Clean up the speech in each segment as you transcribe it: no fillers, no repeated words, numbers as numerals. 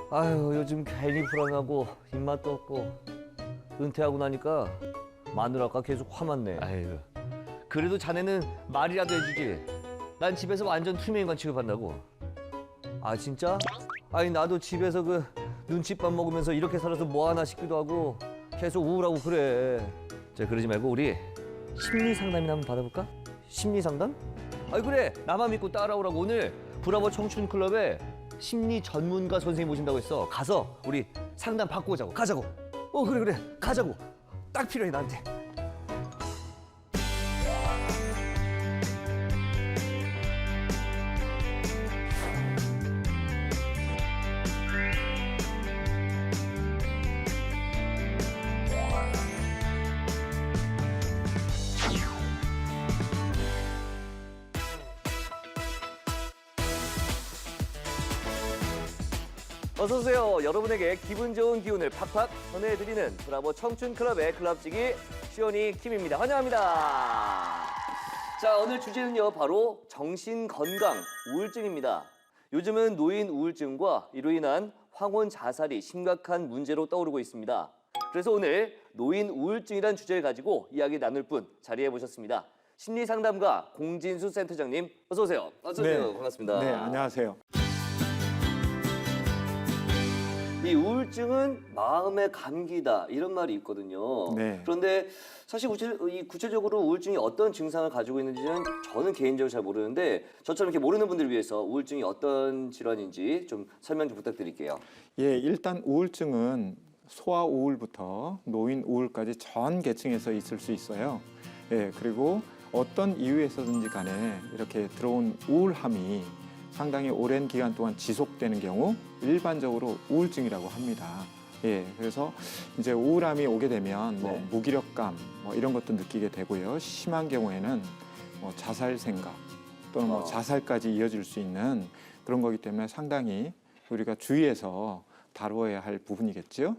아유, 요즘 괜히 불안하고 입맛도 없고 은퇴하고 나니까 마누라가 계속 화만 내. 아유, 그래도 자네는 말이라도 해주지. 난 집에서 완전 투명인간 취급한다고. 아, 진짜? 아니, 나도 집에서 그 눈칫밥 먹으면서 이렇게 살아서 뭐 하나 싶기도 하고 계속 우울하고 그래. 자, 그러지 말고 우리 심리 상담이나 한번 받아볼까? 심리 상담? 아이, 그래, 나만 믿고 따라오라고. 오늘 브라보 청춘 클럽에 심리 전문가 선생님 모신다고 했어. 가서 우리 상담 받고 오자고. 가자고. 그래, 가자고. 딱 필요해, 나한테. 어서오세요. 여러분에게 기분 좋은 기운을 팍팍 전해드리는 브라보 청춘 클럽의 클럽지기 시온이 킴입니다. 환영합니다. 자, 오늘 주제는요, 바로 정신건강 우울증입니다. 요즘은 노인 우울증과 이로 인한 황혼 자살이 심각한 문제로 떠오르고 있습니다. 그래서 오늘 노인 우울증이란 주제를 가지고 이야기 나눌 분 자리해 보셨습니다. 심리상담가 공진수 센터장님, 어서 오세요. 어서 오세요. 네. 반갑습니다. 네, 안녕하세요. 이 우울증은 마음의 감기다 이런 말이 있거든요. 네. 그런데 사실 구체적으로 우울증이 어떤 증상을 가지고 있는지는 저는 개인적으로 잘 모르는데 저처럼 이렇게 모르는 분들을 위해서 우울증이 어떤 질환인지 좀 설명 좀 부탁드릴게요. 예, 일단 우울증은 소아 우울부터 노인 우울까지 전 계층에서 있을 수 있어요. 예, 그리고 어떤 이유에서든지 간에 이렇게 들어온 우울함이 상당히 오랜 기간 동안 지속되는 경우 일반적으로 우울증이라고 합니다. 예, 그래서 이제 우울함이 오게 되면 뭐 무기력감 뭐 이런 것도 느끼게 되고요. 심한 경우에는 뭐 자살 생각 또는 뭐 자살까지 이어질 수 있는 그런 거기 때문에 상당히 우리가 주의해서 다루어야 할 부분이겠죠.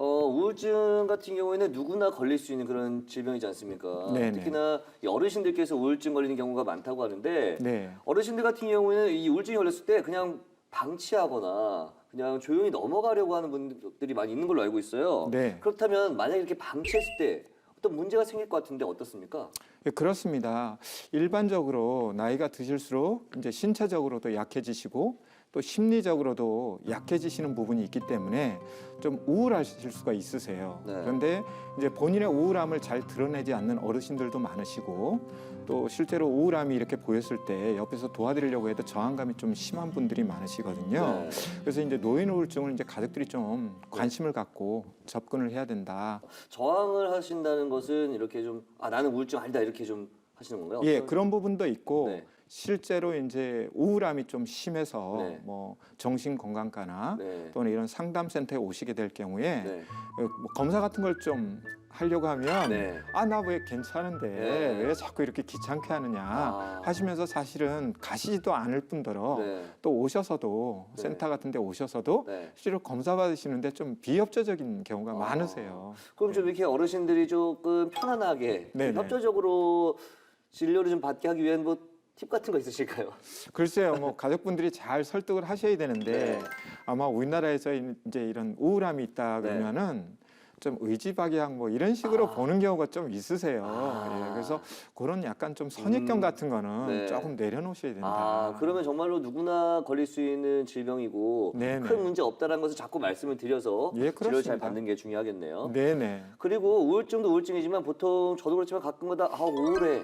우울증 같은 경우에는 누구나 걸릴 수 있는 그런 질병이지 않습니까? 네네. 특히나 이 어르신들께서 우울증 걸리는 경우가 많다고 하는데 네. 어르신들 같은 경우에는 이 우울증이 걸렸을 때 그냥 방치하거나 그냥 조용히 넘어가려고 하는 분들이 많이 있는 걸로 알고 있어요. 네. 그렇다면 만약에 이렇게 방치했을 때 어떤 문제가 생길 것 같은데 어떻습니까? 예, 그렇습니다. 일반적으로 나이가 드실수록 이제 신체적으로도 약해지시고 또 심리적으로도 약해지시는 부분이 있기 때문에 좀 우울하실 수가 있으세요. 네. 그런데 이제 본인의 우울함을 잘 드러내지 않는 어르신들도 많으시고 또 실제로 우울함이 이렇게 보였을 때 옆에서 도와드리려고 해도 저항감이 좀 심한 분들이 많으시거든요. 네. 그래서 이제 노인 우울증을 이제 가족들이 좀 관심을 갖고 접근을 해야 된다. 저항을 하신다는 것은 이렇게 좀 나는 우울증 아니다 이렇게 좀 하시는 건가요? 예, 그런 부분도 있고 네. 실제로 이제 우울함이 좀 심해서 네. 뭐 정신건강과나 네. 또는 이런 상담센터에 오시게 될 경우에 네. 뭐 검사 같은 걸 좀 하려고 하면 네. 나 왜 괜찮은데 네. 왜 자꾸 이렇게 귀찮게 하느냐 하시면서 사실은 가시지도 않을 뿐더러 네. 또 오셔서도 네. 센터 같은 데 오셔서도 네. 실제로 검사 받으시는데 좀 비협조적인 경우가 많으세요. 그럼 좀 이렇게 어르신들이 조금 편안하게 네네. 협조적으로 진료를 좀 받게 하기 위한 뭐 팁 같은 거 있으실까요? 글쎄요, 뭐 가족분들이 잘 설득을 하셔야 되는데 네. 아마 우리나라에서 이제 이런 우울함이 있다 네. 그러면은 좀 의지박약 뭐 이런 식으로 보는 경우가 좀 있으세요. 예, 그래서 그런 약간 좀 선입견 같은 거는 네. 조금 내려놓으셔야 된다. 그러면 정말로 누구나 걸릴 수 있는 질병이고 네네. 큰 문제 없다라는 것을 자꾸 말씀을 드려서 예, 치료를 잘 그렇습니다. 받는 게 중요하겠네요. 네네. 그리고 우울증도 우울증이지만 보통 저도 그렇지만 가끔가다 우울해.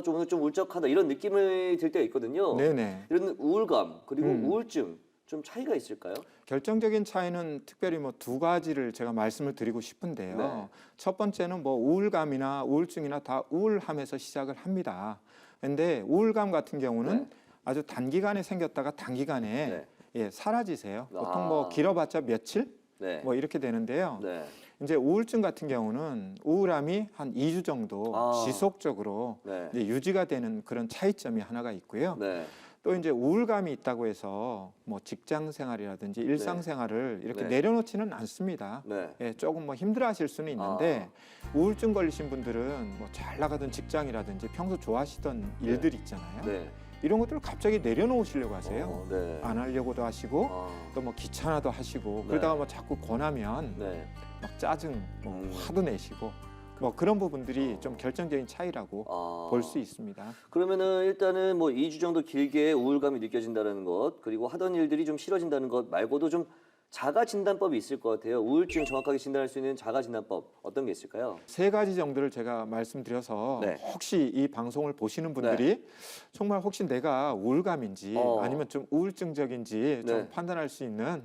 좀 오늘 좀 울적하다 이런 느낌이 들 때가 있거든요. 네네. 이런 우울감 그리고 우울증 좀 차이가 있을까요? 결정적인 차이는 특별히 뭐 두 가지를 제가 말씀을 드리고 싶은데요. 네. 첫 번째는 뭐 우울감이나 우울증이나 다 우울함에서 시작을 합니다. 근데 우울감 같은 경우는 네. 아주 단기간에 생겼다가 단기간에 네. 예, 사라지세요. 보통 뭐 길어봤자 며칠 네. 뭐 이렇게 되는데요. 네. 이제 우울증 같은 경우는 우울함이 한 2주 정도 지속적으로 네. 이제 유지가 되는 그런 차이점이 하나가 있고요. 네. 또 이제 우울감이 있다고 해서 뭐 직장 생활이라든지 일상 생활을 이렇게 네. 내려놓지는 않습니다. 네. 예, 조금 뭐 힘들어하실 수는 있는데 우울증 걸리신 분들은 뭐 잘 나가던 직장이라든지 평소 좋아하시던 일들 있잖아요. 네. 이런 것들을 갑자기 내려놓으시려고 하세요. 네. 안 하려고도 하시고 아, 또 뭐 귀찮아도 하시고 네. 그러다가 뭐 자꾸 권하면 네. 막 짜증, 뭐 음. 화도 내시고 뭐 그런 부분들이 어. 좀 결정적인 차이라고 아. 볼 수 있습니다. 그러면은 일단은 뭐 2주 정도 길게 우울감이 느껴진다는 것, 그리고 하던 일들이 좀 싫어진다는 것 말고도 좀 자가 진단법이 있을 것 같아요. 우울증 정확하게 진단할 수 있는 자가 진단법 어떤 게 있을까요? 세 가지 정도를 제가 말씀드려서 네. 혹시 이 방송을 보시는 분들이 정말 혹시 내가 우울감인지 아니면 좀 우울증적인지 좀 네. 판단할 수 있는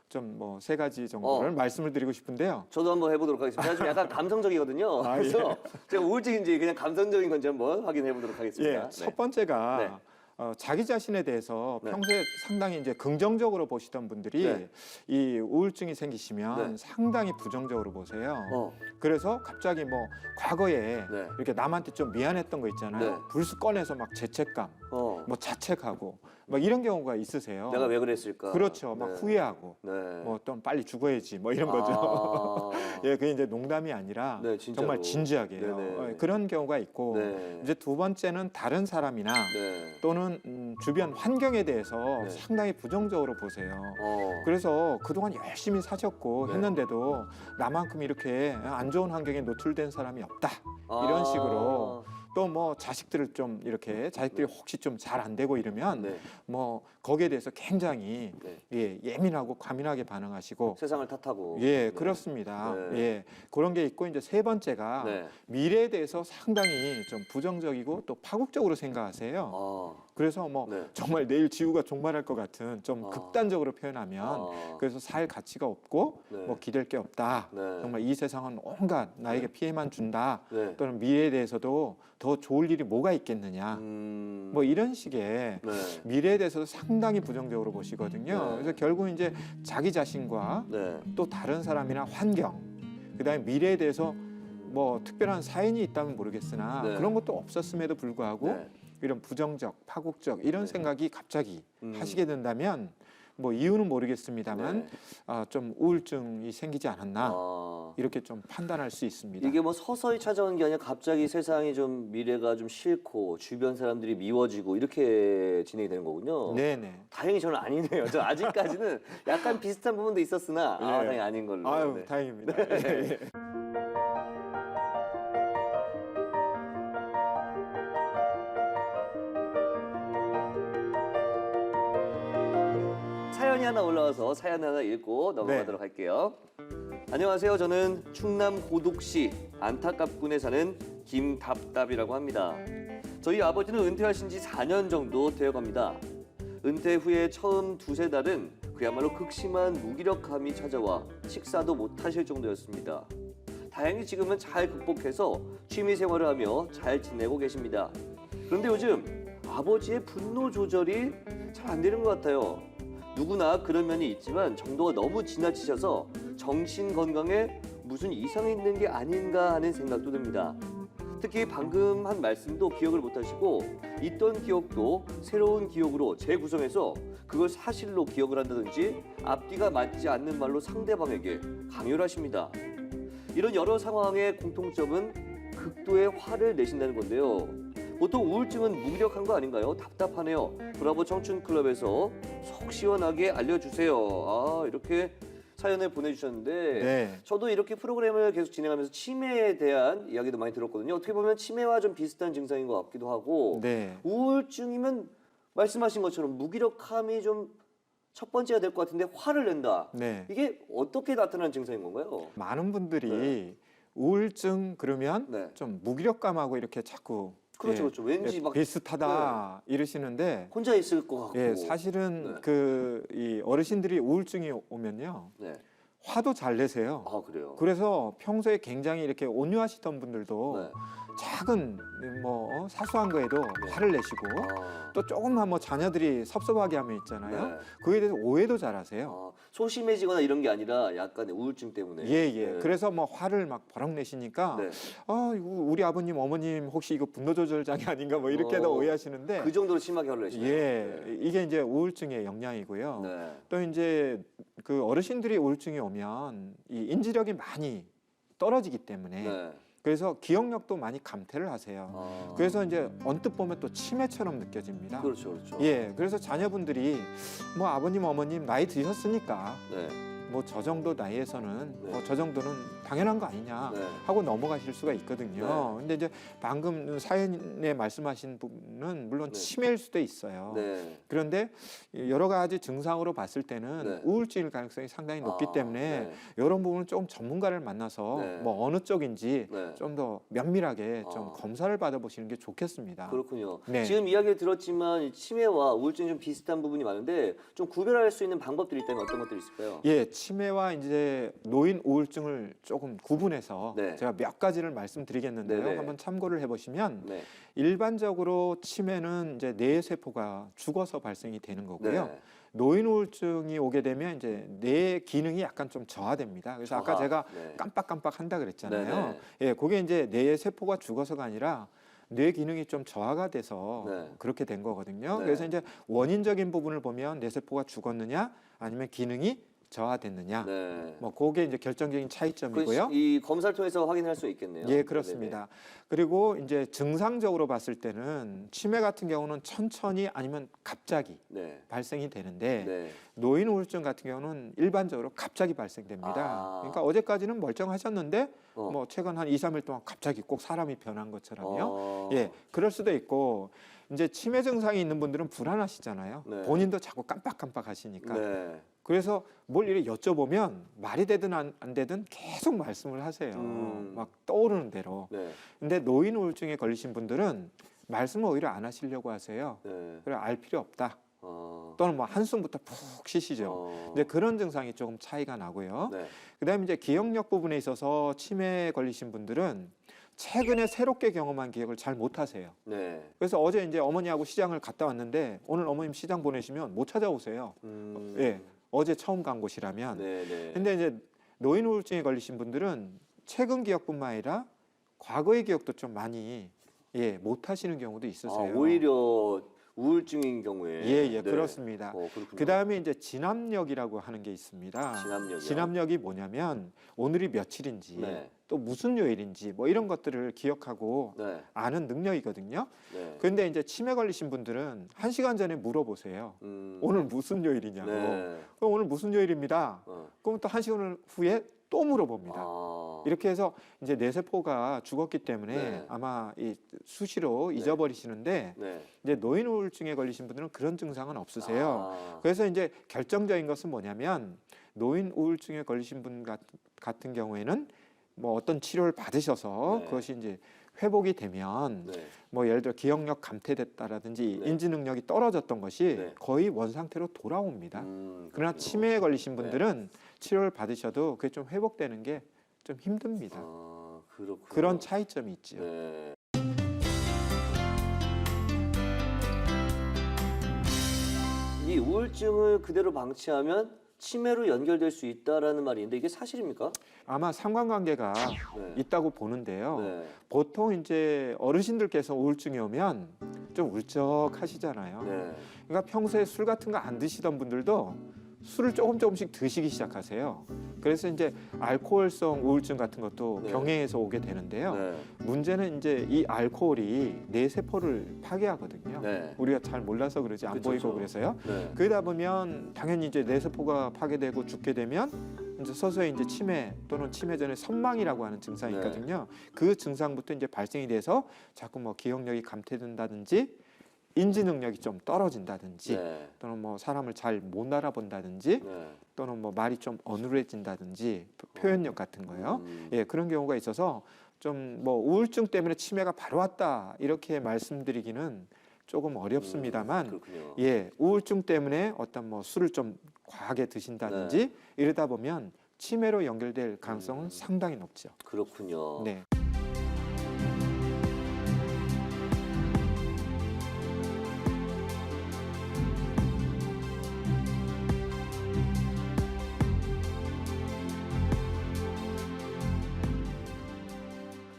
좀 뭐 세 가지 정도를 말씀을 드리고 싶은데요. 저도 한번 해보도록 하겠습니다. 제가 좀 약간 감성적이거든요. 아, 그래서 제가 우울증인지 그냥 감성적인 건지 한번 확인해 보도록 하겠습니다. 예, 첫 번째가 네. 자기 자신에 대해서 네. 평소에 상당히 이제 긍정적으로 보시던 분들이 네. 이 우울증이 생기시면 네. 상당히 부정적으로 보세요. 어, 그래서 갑자기 뭐 과거에 네. 이렇게 남한테 좀 미안했던 거 있잖아요. 네. 불쑥 꺼내서 막 죄책감, 뭐 자책하고 막 이런 경우가 있으세요. 내가 왜 그랬을까? 그렇죠. 막 네. 후회하고 네. 뭐 또 빨리 죽어야지 뭐 이런 거죠. 예, 그게 이제 농담이 아니라 네, 진짜로. 정말 진지하게 해요. 네네. 그런 경우가 있고 네. 이제 두 번째는 다른 사람이나 네. 또는 주변 환경에 대해서 네. 상당히 부정적으로 보세요. 어. 그래서 그동안 열심히 사셨고 네. 했는데도 나만큼 이렇게 안 좋은 환경에 노출된 사람이 없다. 이런 아. 식으로 또 뭐 자식들을 좀 이렇게 자식들이 혹시 좀 잘 안 되고 이러면 네. 뭐 거기에 대해서 굉장히 네. 예민하고 과민하게 반응하시고 세상을 탓하고. 예, 네. 그렇습니다. 네. 예, 그런 게 있고 이제 세 번째가 네. 미래에 대해서 상당히 좀 부정적이고 또 파국적으로 생각하세요. 아. 그래서 뭐 네. 정말 내일 지구가 종말할 것 같은 좀 아. 극단적으로 표현하면 아. 그래서 살 가치가 없고 네. 뭐 기댈 게 없다. 네. 정말 이 세상은 온갖 나에게 피해만 준다. 네. 또는 미래에 대해서도 더 좋을 일이 뭐가 있겠느냐. 뭐 이런 식의 네. 미래에 대해서도 상당히 부정적으로 보시거든요. 네. 그래서 결국 이제 자기 자신과 네. 또 다른 사람이나 환경, 그다음에 미래에 대해서 뭐 특별한 사인이 있다면 모르겠으나 네. 그런 것도 없었음에도 불구하고 네. 이런 부정적, 파국적 이런 네. 생각이 갑자기 음. 하시게 된다면 뭐 이유는 모르겠습니다만 네. 좀 우울증이 생기지 않았나 아. 이렇게 좀 판단할 수 있습니다. 이게 뭐 서서히 찾아오는 게 아니라 갑자기 세상이 좀 미래가 좀 싫고 주변 사람들이 미워지고 이렇게 진행이 되는 거군요. 네네. 다행히 저는 아니네요. 저 아직까지는 약간 비슷한 부분도 있었으나 예. 다행히 아닌 걸로. 아유 네. 다행입니다. 예, 예. 사연이 하나 올라와서 사연 하나 읽고 넘어가도록 할게요. 안녕하세요. 저는 충남 고독시 안타깝군에 사는 김답답이라고 합니다. 저희 아버지는 은퇴하신 지 4년 정도 되어갑니다. 은퇴 후에 처음 두세 달은 그야말로 극심한 무기력함이 찾아와 식사도 못하실 정도였습니다. 다행히 지금은 잘 극복해서 취미 생활을 하며 잘 지내고 계십니다. 그런데 요즘 아버지의 분노 조절이 잘 안 되는 것 같아요. 누구나 그런 면이 있지만 정도가 너무 지나치셔서 정신 건강에 무슨 이상이 있는 게 아닌가 하는 생각도 듭니다. 특히 방금 한 말씀도 기억을 못하시고 있던 기억도 새로운 기억으로 재구성해서 그걸 사실로 기억을 한다든지 앞뒤가 맞지 않는 말로 상대방에게 강요를 하십니다. 이런 여러 상황의 공통점은 극도의 화를 내신다는 건데요. 보통 우울증은 무기력한 거 아닌가요? 답답하네요. 브라보 청춘클럽에서 속 시원하게 알려주세요. 아, 이렇게 사연을 보내주셨는데 네. 저도 이렇게 프로그램을 계속 진행하면서 치매에 대한 이야기도 많이 들었거든요. 어떻게 보면 치매와 좀 비슷한 증상인 것 같기도 하고 네. 우울증이면 말씀하신 것처럼 무기력함이 좀 첫 번째가 될 것 같은데 화를 낸다. 네. 이게 어떻게 나타나는 증상인 건가요? 많은 분들이 네. 우울증 그러면 네. 좀 무기력감하고 이렇게 자꾸 그렇죠, 그렇죠. 왠지 막 비슷하다 이러시는데 혼자 있을 것 같고. 예, 사실은 네. 이 어르신들이 우울증이 오면요 네. 화도 잘 내세요. 아, 그래요. 그래서 평소에 굉장히 이렇게 온유하시던 분들도 네. 작은 뭐 사소한 거에도 네. 화를 내시고 아, 또 조금만 뭐 자녀들이 섭섭하게 하면 있잖아요. 네. 그거에 대해서 오해도 잘하세요. 소심해지거나 이런 게 아니라 약간의 우울증 때문에. 예. 네. 그래서 뭐 화를 막 버럭 내시니까 네. 이거 우리 아버님 어머님 혹시 이거 분노 조절 장애 아닌가 뭐 이렇게도 오해하시는데 그 정도로 심하게 화를 내시네요. 예, 이게 이제 우울증의 영향이고요. 네. 또 이제 그 어르신들이 우울증이 오면 이 인지력이 많이 떨어지기 때문에 네. 그래서 기억력도 많이 감퇴를 하세요. 아. 그래서 이제 언뜻 보면 또 치매처럼 느껴집니다. 그렇죠, 그렇죠. 예, 그래서 자녀분들이 뭐 아버님, 어머님 나이 드셨으니까 네. 뭐 저 정도 나이에서는 네. 뭐 저 정도는 당연한 거 아니냐 네. 하고 넘어가실 수가 있거든요. 근데 이제 방금 사연에 말씀하신 부분은 물론 네. 치매일 수도 있어요. 네. 그런데 여러 가지 증상으로 봤을 때는 네. 우울증일 가능성이 상당히 높기 아, 때문에 네. 이런 부분은 조금 전문가를 만나서 네. 뭐 어느 쪽인지 네. 좀 더 면밀하게 아. 좀 검사를 받아보시는 게 좋겠습니다. 그렇군요. 네. 지금 이야기를 들었지만 이 치매와 우울증이 좀 비슷한 부분이 많은데 좀 구별할 수 있는 방법들이 있다면 어떤 것들이 있을까요? 예, 치매와 이제 노인 우울증을 조금 구분해서 네. 제가 몇 가지를 말씀드리겠는데요. 네네. 한번 참고를 해보시면 네. 일반적으로 치매는 이제 뇌 세포가 죽어서 발생이 되는 거고요. 네. 노인 우울증이 오게 되면 이제 뇌 기능이 약간 좀 저하됩니다. 그래서 아까 저하. 제가 네. 깜빡깜빡 한다 그랬잖아요. 네네. 예, 그게 이제 뇌 세포가 죽어서가 아니라 뇌 기능이 좀 저하가 돼서 네. 그렇게 된 거거든요. 네. 그래서 이제 원인적인 부분을 보면 뇌 세포가 죽었느냐 아니면 기능이 저하됐느냐. 네. 뭐 그게 이제 결정적인 차이점이고요. 이 검사를 통해서 확인할 수 있겠네요. 예, 그렇습니다. 그리고 이제 증상적으로 봤을 때는 치매 같은 경우는 천천히 아니면 갑자기 네. 발생이 되는데 네. 노인 우울증 같은 경우는 일반적으로 갑자기 발생됩니다. 아. 그러니까 어제까지는 멀쩡하셨는데 어. 뭐 최근 한 2, 3일 동안 갑자기 꼭 사람이 변한 것처럼요. 어. 예, 그럴 수도 있고 이제 치매 증상이 있는 분들은 불안하시잖아요. 네. 본인도 자꾸 깜빡깜빡 하시니까. 네. 그래서 뭘 이렇게 여쭤보면 말이 되든 안 되든 계속 말씀을 하세요. 막 떠오르는 대로. 네. 근데 노인 우울증에 걸리신 분들은 말씀을 오히려 안 하시려고 하세요. 네. 그래 알 필요 없다. 어. 또는 뭐 한숨부터 푹 쉬시죠. 어. 근데 그런 증상이 조금 차이가 나고요. 네. 그다음에 이제 기억력 부분에 있어서 치매에 걸리신 분들은 최근에 새롭게 경험한 기억을 잘 못하세요. 네. 그래서 어제 이제 어머니하고 시장을 갔다 왔는데 오늘 어머님 시장 보내시면 못 찾아오세요. 예, 어제 처음 간 곳이라면. 네. 네. 근데 이제 노인 우울증에 걸리신 분들은 최근 기억뿐만 아니라 과거의 기억도 좀 많이 못하시는 경우도 아, 있으세요. 오히려 우울증인 경우에. 예, 네. 그렇습니다. 그렇군요. 그 다음에 이제 진압력이라고 하는 게 있습니다. 진압력이요? 진압력이 뭐냐면 오늘이 며칠인지 네. 또 무슨 요일인지 뭐 이런 것들을 기억하고 네. 아는 능력이거든요. 네. 근데 이제 치매 걸리신 분들은 1시간 전에 물어보세요. 오늘 무슨 요일이냐고. 네. 그럼 오늘 무슨 요일입니다. 어. 그럼 또 1시간 후에 또 물어봅니다. 아. 이렇게 해서 이제 뇌세포가 죽었기 때문에 네. 아마 이 수시로 잊어버리시는데 네. 이제 노인 우울증에 걸리신 분들은 그런 증상은 없으세요. 아. 그래서 이제 결정적인 것은 뭐냐면 노인 우울증에 걸리신 분 같은 경우에는 뭐 어떤 치료를 받으셔서 네. 그것이 이제 회복이 되면 네. 뭐 예를 들어 기억력 감퇴됐다라든지 네. 인지 능력이 떨어졌던 것이 네. 거의 원상태로 돌아옵니다. 그러나 그렇군요. 치매에 걸리신 네. 분들은 치료를 받으셔도 그게 좀 회복되는 게 좀 힘듭니다. 아, 그렇군요. 그런 차이점이 있죠. 네. 이 우울증을 그대로 방치하면 치매로 연결될 수 있다라는 말이 있는데 이게 사실입니까? 아마 상관관계가 네. 있다고 보는데요. 네. 보통 이제 어르신들께서 우울증이 오면 좀 울적하시잖아요. 네. 그러니까 평소에 술 같은 거 안 드시던 분들도 술을 조금씩 드시기 시작하세요. 그래서 이제 알코올성 우울증 같은 것도 네. 병행해서 오게 되는데요. 네. 문제는 이제 이 알코올이 뇌 세포를 파괴하거든요. 네. 우리가 잘 몰라서 그러지 안 그쵸, 보이고 그쵸. 그래서요. 네. 그러다 보면 당연히 이제 뇌 세포가 파괴되고 죽게 되면 이제 서서히 이제 치매 또는 치매 전에 선망이라고 하는 증상이 네. 있거든요. 그 증상부터 이제 발생이 돼서 자꾸 뭐 기억력이 감퇴된다든지 인지 능력이 좀 떨어진다든지 네. 또는 뭐 사람을 잘 못 알아본다든지 네. 또는 뭐 말이 좀 어눌해진다든지 표현력 같은 거요. 음. 예, 그런 경우가 있어서 좀 뭐 우울증 때문에 치매가 바로 왔다 이렇게 말씀드리기는 조금 어렵습니다만 그렇군요. 예, 우울증 때문에 어떤 뭐 술을 좀 과하게 드신다든지 이러다 보면 치매로 연결될 가능성은 상당히 높죠. 그렇군요. 네.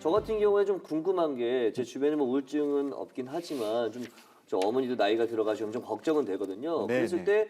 저 같은 경우에 좀 궁금한 게 제 주변에 뭐 우울증은 없긴 하지만 좀 저 어머니도 나이가 들어가시면 좀 걱정은 되거든요. 네, 그랬을 네. 때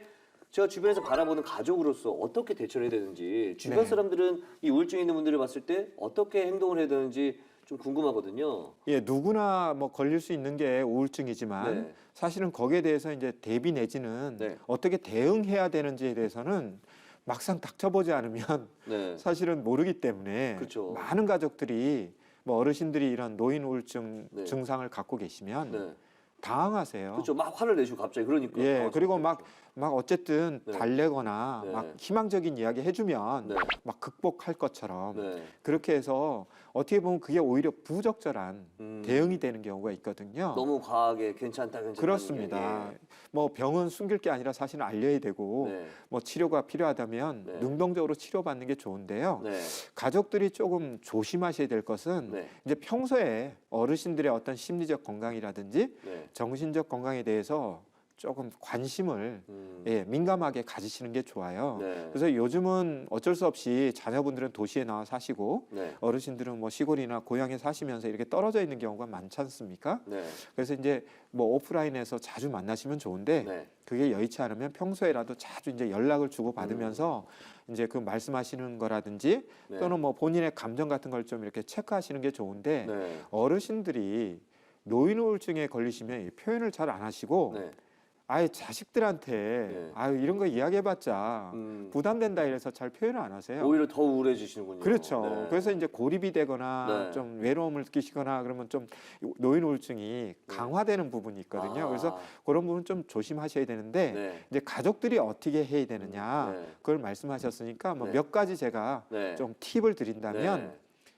제가 주변에서 바라보는 가족으로서 어떻게 대처를 해야 되는지 주변 네. 사람들은 이 우울증 있는 분들을 봤을 때 어떻게 행동을 해야 되는지 좀 궁금하거든요. 예, 누구나 뭐 걸릴 수 있는 게 우울증이지만 네. 사실은 거기에 대해서 이제 대비 내지는 네. 어떻게 대응해야 되는지에 대해서는 막상 닥쳐보지 않으면 네. 사실은 모르기 때문에 그렇죠. 많은 가족들이 뭐 어르신들이 이런 노인 우울증 네. 증상을 갖고 계시면 네. 당황하세요. 그렇죠. 막 화를 내시고 갑자기 그러니까. 예, 그리고 당황스럽죠. 막 어쨌든 네. 달래거나 네. 막 희망적인 이야기 해주면 네. 막 극복할 것처럼 네. 그렇게 해서 어떻게 보면 그게 오히려 부적절한 음. 대응이 되는 경우가 있거든요. 너무 과하게 괜찮다 괜찮다. 그렇습니다. 뭐 병은 숨길 게 아니라 사실은 알려야 되고 네. 뭐 치료가 필요하다면 네. 능동적으로 치료받는 게 좋은데요. 네. 가족들이 조금 조심하셔야 될 것은 네. 이제 평소에 어르신들의 어떤 심리적 건강이라든지 네. 정신적 건강에 대해서 조금 관심을 음. 예, 민감하게 가지시는 게 좋아요. 네. 그래서 요즘은 어쩔 수 없이 자녀분들은 도시에 나와 사시고 네. 어르신들은 뭐 시골이나 고향에 사시면서 이렇게 떨어져 있는 경우가 많지 않습니까? 네. 그래서 이제 뭐 오프라인에서 자주 만나시면 좋은데 네. 그게 여의치 않으면 평소에라도 자주 이제 연락을 주고 받으면서 이제 그 말씀하시는 거라든지 네. 또는 뭐 본인의 감정 같은 걸 좀 이렇게 체크하시는 게 좋은데 네. 어르신들이 노인 우울증에 걸리시면 이 표현을 잘 안 하시고 네. 아예 자식들한테 네. 아유 이런 거 이야기해봤자 부담된다 이래서 잘 표현을 안 하세요. 오히려 더 우울해지시는군요. 그렇죠. 네. 그래서 이제 고립이 되거나 네. 좀 외로움을 느끼시거나 그러면 좀 노인 우울증이 강화되는 부분이 있거든요. 아. 그래서 그런 부분 좀 조심하셔야 되는데 네. 이제 가족들이 어떻게 해야 되느냐 네. 그걸 말씀하셨으니까 뭐 네. 몇 가지 제가 네. 좀 팁을 드린다면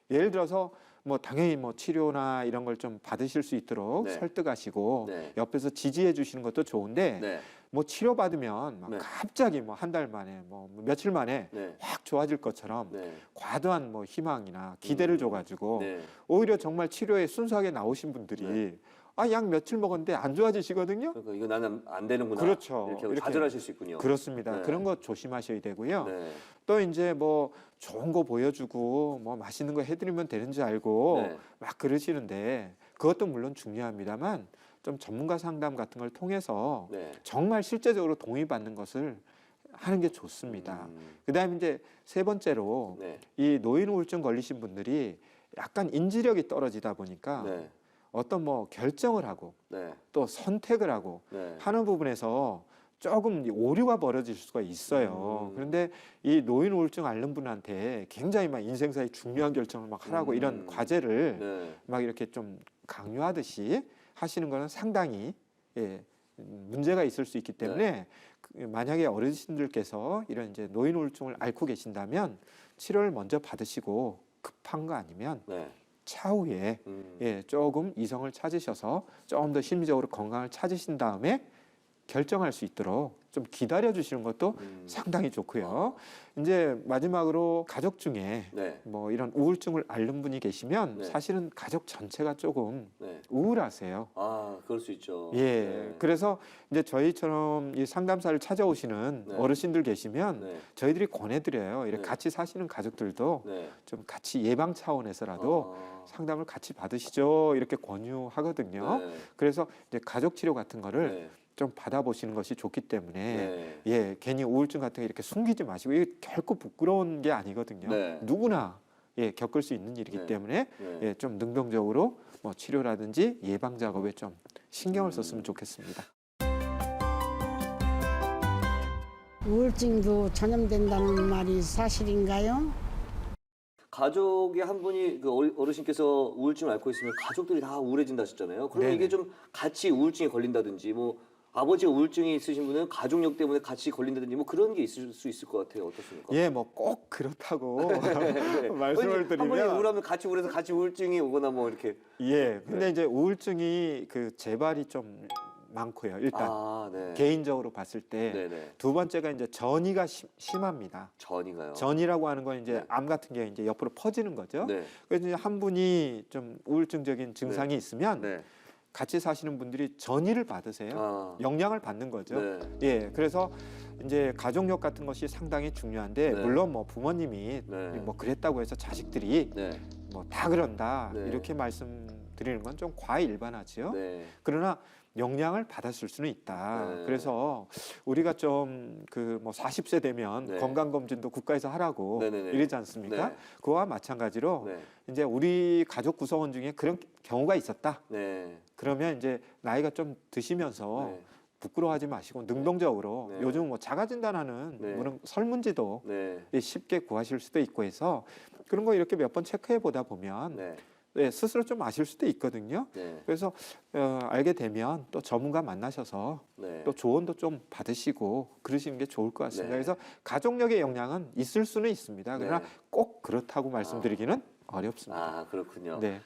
네. 예를 들어서 뭐 당연히 뭐 치료나 이런 걸 좀 받으실 수 있도록 네. 설득하시고 네. 옆에서 지지해 주시는 것도 좋은데 네. 뭐 치료 받으면 막 네. 갑자기 뭐 한 달 만에 뭐 며칠 만에 네. 확 좋아질 것처럼 네. 과도한 뭐 희망이나 기대를 줘가지고 네. 오히려 정말 치료에 순수하게 나오신 분들이 네. 약 며칠 먹었는데 안 좋아지시거든요. 그러니까 이거 나는 안 되는구나. 그렇죠. 이렇게 하고 이렇게. 좌절하실 수 있군요. 그렇습니다. 네. 그런 거 조심하셔야 되고요. 네. 또 이제 뭐 좋은 거 보여주고 뭐 맛있는 거 해드리면 되는 줄 알고 네. 막 그러시는데 그것도 물론 중요합니다만 좀 전문가 상담 같은 걸 통해서 네. 정말 실제적으로 동의받는 것을 하는 게 좋습니다. 그다음에 이제 세 번째로 네. 이 노인 우울증 걸리신 분들이 약간 인지력이 떨어지다 보니까 네. 어떤 뭐 결정을 하고 네. 또 선택을 하고 네. 하는 부분에서 조금 오류가 벌어질 수가 있어요. 그런데 이 노인 우울증 앓는 분한테 굉장히 막 인생사의 중요한 결정을 막 하라고 이런 과제를 네. 막 이렇게 좀 강요하듯이 하시는 거는 상당히 문제가 있을 수 있기 때문에 만약에 어르신들께서 이런 이제 노인 우울증을 앓고 계신다면 치료를 먼저 받으시고 급한 거 아니면 네. 차후에 조금 이성을 찾으셔서 조금 더 심리적으로 건강을 찾으신 다음에 결정할 수 있도록 좀 기다려 주시는 것도 상당히 좋고요. 이제 마지막으로 가족 중에 네. 뭐 이런 우울증을 앓는 분이 계시면 네. 사실은 가족 전체가 조금 네. 우울하세요. 아, 그럴 수 있죠. 예. 네. 그래서 이제 저희처럼 이 상담사를 찾아오시는 네. 어르신들 계시면 네. 저희들이 권해드려요. 이렇게 네. 같이 사시는 가족들도 네. 좀 같이 예방 차원에서라도 상담을 같이 받으시죠. 이렇게 권유하거든요. 네. 그래서 이제 가족 치료 같은 거를 네. 좀 받아보시는 것이 좋기 때문에 네. 예, 괜히 우울증 같은 거 이렇게 숨기지 마시고 이게 결코 부끄러운 게 아니거든요. 네. 누구나 겪을 수 있는 일이기 네. 때문에 네. 좀 능동적으로 뭐 치료라든지 예방 작업에 좀 신경을 썼으면 좋겠습니다. 우울증도 전염된다는 말이 사실인가요? 가족의 한 분이 그 어르신께서 우울증을 앓고 있으면 가족들이 다 우울해진다 하셨잖아요. 그러면 네네. 이게 좀 같이 우울증에 걸린다든지 뭐 아버지가 우울증이 있으신 분은 가족력 때문에 같이 걸린다든지 뭐 그런 게 있을 수 있을 것 같아요. 어떻습니까? 예, 뭐 꼭 그렇다고 네. 말씀을 한 분이 드리면 우울하면 같이 우울해서 같이 우울증이 오거나 뭐 이렇게. 예, 근데 이제 우울증이 그 재발이 좀 많고요. 일단 아, 네. 개인적으로 봤을 때 네네. 두 번째가 이제 전이가 심합니다. 전인가요? 전이라고 하는 건 이제 네. 암 같은 게 이제 옆으로 퍼지는 거죠. 네. 그래서 이제 한 분이 좀 우울증적인 증상이 있으면 네. 같이 사시는 분들이 전이를 받으세요. 아. 영향을 받는 거죠. 네. 예, 그래서 이제 가족력 같은 것이 상당히 중요한데 네. 물론 뭐 부모님이 네. 뭐 그랬다고 해서 자식들이 네. 뭐 다 그런다 네. 이렇게 말씀드리는 건 좀 과일반하지요. 네. 그러나 영향을 받았을 수는 있다. 네. 그래서 우리가 좀 그 뭐 40세 되면 네. 건강검진도 국가에서 하라고 네네네. 이러지 않습니까? 네. 그와 마찬가지로 네. 이제 우리 가족 구성원 중에 그런 경우가 있었다. 네. 그러면 이제 나이가 좀 드시면서 네. 부끄러워하지 마시고 능동적으로 네. 요즘 뭐 자가진단하는 네. 그런 설문지도 네. 쉽게 구하실 수도 있고 해서 그런 거 이렇게 몇 번 체크해 보다 보면 네. 스스로 좀 아실 수도 있거든요. 네. 그래서 알게 되면 또 전문가 만나셔서 네. 또 조언도 좀 받으시고 그러시는 게 좋을 것 같습니다. 네. 그래서 가족력의 영향은 있을 수는 있습니다. 그러나 네. 꼭 그렇다고 말씀드리기는 어렵습니다. 아, 그렇군요. 네.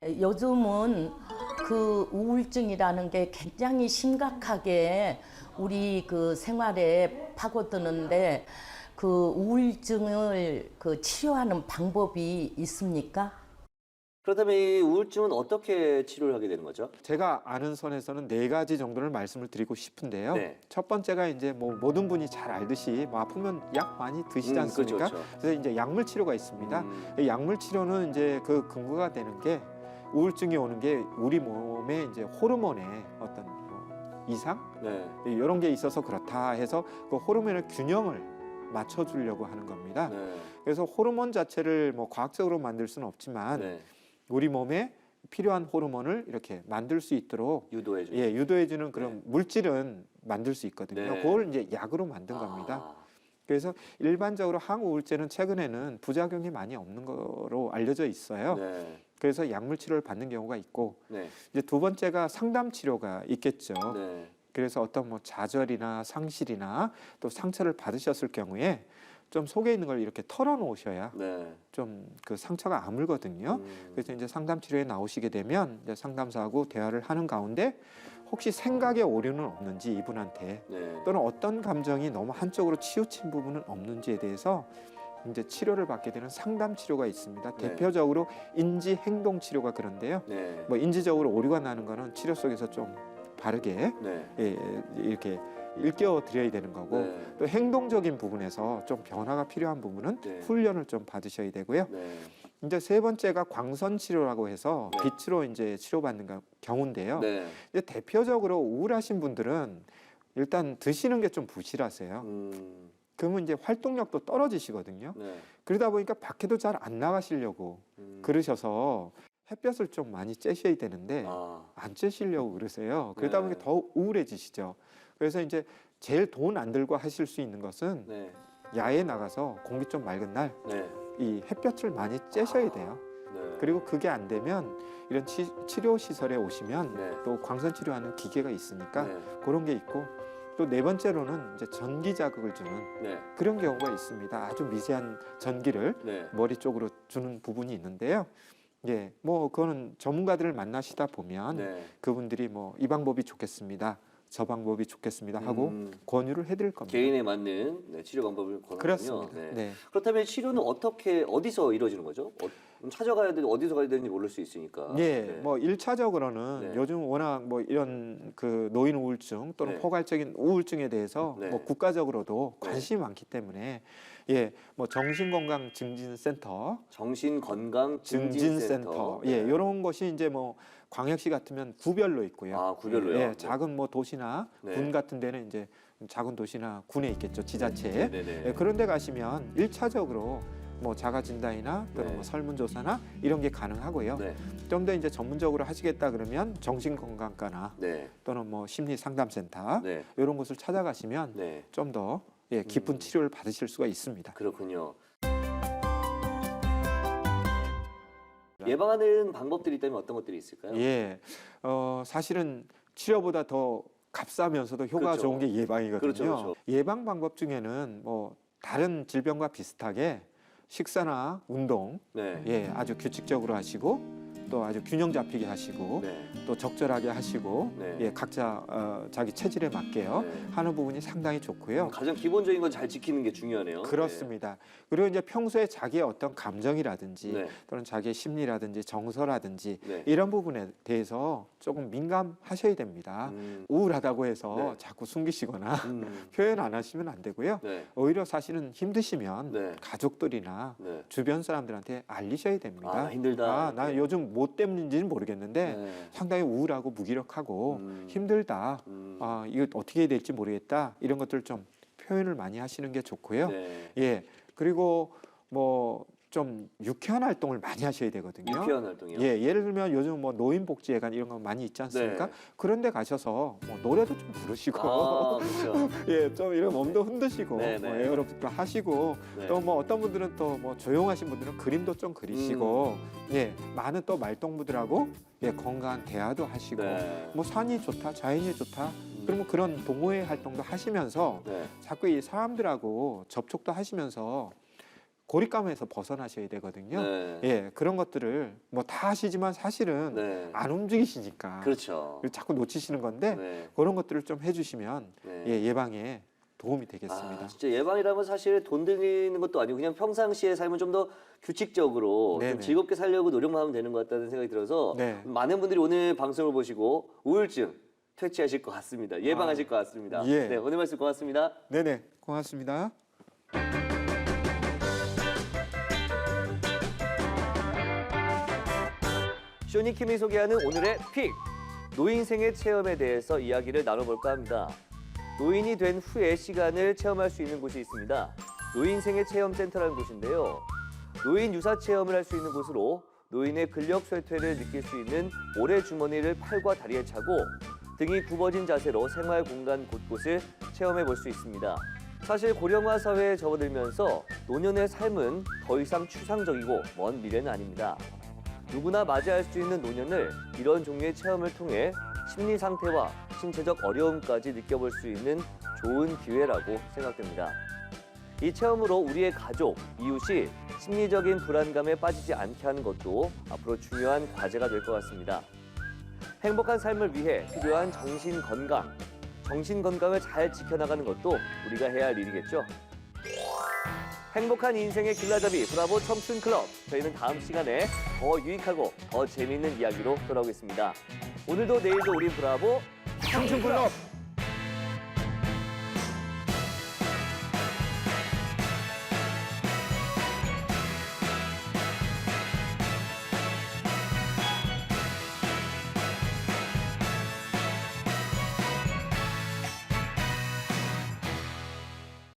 요즘은 그 우울증이라는 게 굉장히 심각하게 우리 그 생활에 파고드는데 그 우울증을 그 치료하는 방법이 있습니까? 그렇다면 이 우울증은 어떻게 치료를 하게 되는 거죠? 제가 아는 선에서는 4가지 정도를 말씀을 드리고 싶은데요. 네. 첫 번째가 이제 뭐 모든 분이 잘 알듯이 뭐 아프면 약 많이 드시지 않습니까? 그렇죠. 그래서 이제 약물 치료가 있습니다. 음. 이 약물 치료는 이제 그 근거가 되는 게 우울증이 오는 게 우리 몸에 이제 호르몬의 어떤 뭐 이상 네. 이런 게 있어서 그렇다 해서 그 호르몬의 균형을 맞춰주려고 하는 겁니다. 네. 그래서 호르몬 자체를 뭐 과학적으로 만들 수는 없지만 네. 우리 몸에 필요한 호르몬을 이렇게 만들 수 있도록 유도해 줘. 유도해주는 그런 물질은 만들 수 있거든요. 네. 그걸 이제 약으로 만든 겁니다. 그래서 일반적으로 항우울제는 최근에는 부작용이 많이 없는 거로 알려져 있어요. 네. 그래서 약물 치료를 받는 경우가 있고 네. 이제 두 번째가 상담 치료가 있겠죠. 네. 그래서 어떤 뭐 좌절이나 상실이나 또 상처를 받으셨을 경우에 좀 속에 있는 걸 이렇게 털어놓으셔야 네. 좀 그 상처가 아물거든요. 음. 그래서 이제 상담 치료에 나오시게 되면 이제 상담사하고 대화를 하는 가운데 혹시 생각의 오류는 없는지 이분한테 네. 또는 어떤 감정이 너무 한쪽으로 치우친 부분은 없는지에 대해서 이제 치료를 받게 되는 상담 치료가 있습니다. 네. 대표적으로 인지 행동 치료가 그런데요. 네. 뭐 인지적으로 오류가 나는 거는 치료 속에서 좀 바르게 네. 이렇게 일깨워 드려야 되는 거고 네. 또 행동적인 부분에서 좀 변화가 필요한 부분은 네. 훈련을 좀 받으셔야 되고요. 네. 이제 세 번째가 광선 치료라고 해서 네. 빛으로 이제 치료받는 경우인데요. 네. 이제 대표적으로 우울하신 분들은 일단 드시는 게 좀 부실하세요. 그러면 이제 활동력도 떨어지시거든요. 네. 그러다 보니까 밖에도 잘 안 나가시려고 그러셔서 햇볕을 좀 많이 쬐셔야 되는데 아. 안 쬐시려고 그러세요. 그러다 네. 보니까 더 우울해지시죠. 그래서 이제 제일 돈 안 들고 하실 수 있는 것은 네. 야외에 나가서 공기 좀 맑은 날 이 네. 햇볕을 많이 쬐셔야 돼요. 네. 그리고 그게 안 되면 이런 치료 시설에 오시면 네. 또 광선 치료하는 기계가 있으니까 네. 그런 게 있고 또 네 번째로는 이제 전기 자극을 주는 네. 그런 경우가 있습니다. 아주 미세한 전기를 네. 머리 쪽으로 주는 부분이 있는데요. 예, 뭐 그거는 전문가들을 만나시다 보면 네. 그분들이 뭐 이 방법이 좋겠습니다, 저 방법이 좋겠습니다 하고 권유를 해드릴 겁니다. 개인에 맞는 네, 치료 방법을 권하군요. 그렇습니다. 네. 네. 그렇다면 치료는 어디서 이루어지는 거죠? 찾아가야 되는지 어디서 가야 되는지 모를 수 있으니까. 예, 네. 뭐 1차적으로는 네. 요즘 워낙 뭐 이런 그 노인 우울증 또는 네. 포괄적인 우울증에 대해서 네. 뭐 국가적으로도 네. 관심이 많기 때문에 예, 뭐 정신건강증진센터, 정신건강증진센터. 예, 이런 것이 이제 뭐 광역시 같으면 구별로 있고요. 아, 구별로요? 예, 네. 작은 뭐 도시나 네. 군 같은 데는 이제 작은 도시나 군에 있겠죠, 지자체에. 네네. 예, 그런 데 가시면 1차적으로 뭐 자가 진단이나 또는 네. 뭐 설문조사나 이런 게 가능하고요. 네. 좀 더 이제 전문적으로 하시겠다 그러면 정신건강과나 네. 또는 뭐 심리상담센터 네. 이런 곳을 찾아가시면 네. 좀 더 깊은 치료를 받으실 수가 있습니다. 그렇군요. 예방하는 방법들이 있다면 어떤 것들이 있을까요? 예, 사실은 치료보다 더 값싸면서도 효과가 그렇죠. 좋은 게 예방이거든요. 그렇죠, 그렇죠. 예방 방법 중에는 뭐 다른 질병과 비슷하게 식사나 운동 네. 아주 규칙적으로 하시고 또 아주 균형 잡히게 하시고 네. 또 적절하게 하시고 네. 예, 각자 자기 체질에 맞게요 네. 하는 부분이 상당히 좋고요. 가장 기본적인 건 잘 지키는 게 중요하네요. 그렇습니다. 그리고 이제 평소에 자기의 어떤 감정이라든지 네. 또는 자기의 심리라든지 정서라든지 네. 이런 부분에 대해서 조금 민감하셔야 됩니다. 우울하다고 해서 네. 자꾸 숨기시거나 음. 표현 안 하시면 안 되고요. 네. 오히려 사실은 힘드시면 네. 가족들이나 네. 주변 사람들한테 알리셔야 됩니다. 아, 힘들다. 나 요즘 뭐 때문인지는 모르겠는데 네. 상당히 우울하고 무기력하고 음. 힘들다. 음. 이거 어떻게 해야 될지 모르겠다. 이런 것들 좀 표현을 많이 하시는 게 좋고요. 네. 예. 그리고 뭐 좀 유쾌한 활동을 많이 하셔야 되거든요. 유쾌한 활동이요. 예, 예를 들면 요즘 뭐 노인복지회관 이런 거 많이 있지 않습니까? 네. 그런 데 가셔서 뭐 노래도 좀 부르시고 아, 그렇죠. 예, 좀 이런 몸도 흔드시고 네, 뭐 네. 에어로빅도 하시고 네. 또 뭐 어떤 분들은 또 뭐 조용하신 분들은 그림도 좀 그리시고 예, 많은 또 말동무들하고 예, 건강한 대화도 하시고 네. 뭐 산이 좋다, 자연이 좋다. 그러면 그런 동호회 활동도 하시면서 네. 자꾸 이 사람들하고 접촉도 하시면서 고립감에서 벗어나셔야 되거든요. 네. 예, 그런 것들을 뭐 다 하시지만 사실은 네. 안 움직이시니까 그렇죠. 자꾸 놓치시는 건데 네. 그런 것들을 좀 해주시면 네. 예, 예방에 도움이 되겠습니다. 아, 진짜 예방이라면 사실 돈 들이는 것도 아니고 그냥 평상시에 삶을 좀 더 규칙적으로 좀 네네. 즐겁게 살려고 노력만 하면 되는 것 같다는 생각이 들어서 네. 많은 분들이 오늘 방송을 보시고 우울증 퇴치하실 것 같습니다. 예방하실 것 같습니다. 예. 네, 오늘 말씀 고맙습니다. 네네, 고맙습니다. 쇼니킴이 소개하는 오늘의 픽! 노인생애 체험에 대해서 이야기를 나눠볼까 합니다. 노인이 된 후의 시간을 체험할 수 있는 곳이 있습니다. 노인생애 체험센터라는 곳인데요. 노인 유사 체험을 할 수 있는 곳으로 노인의 근력 쇠퇴를 느낄 수 있는 모래 주머니를 팔과 다리에 차고 등이 굽어진 자세로 생활 공간 곳곳을 체험해 볼 수 있습니다. 사실 고령화 사회에 접어들면서 노년의 삶은 더 이상 추상적이고 먼 미래는 아닙니다. 누구나 맞이할 수 있는 노년을 이런 종류의 체험을 통해 심리 상태와 신체적 어려움까지 느껴볼 수 있는 좋은 기회라고 생각됩니다. 이 체험으로 우리의 가족, 이웃이 심리적인 불안감에 빠지지 않게 하는 것도 앞으로 중요한 과제가 될 것 같습니다. 행복한 삶을 위해 필요한 정신 건강을 잘 지켜나가는 것도 우리가 해야 할 일이겠죠. 행복한 인생의 길라잡이 브라보 청춘 클럽. 저희는 다음 시간에 더 유익하고 더 재미있는 이야기로 돌아오겠습니다. 오늘도 내일도 우린 브라보 청춘 클럽.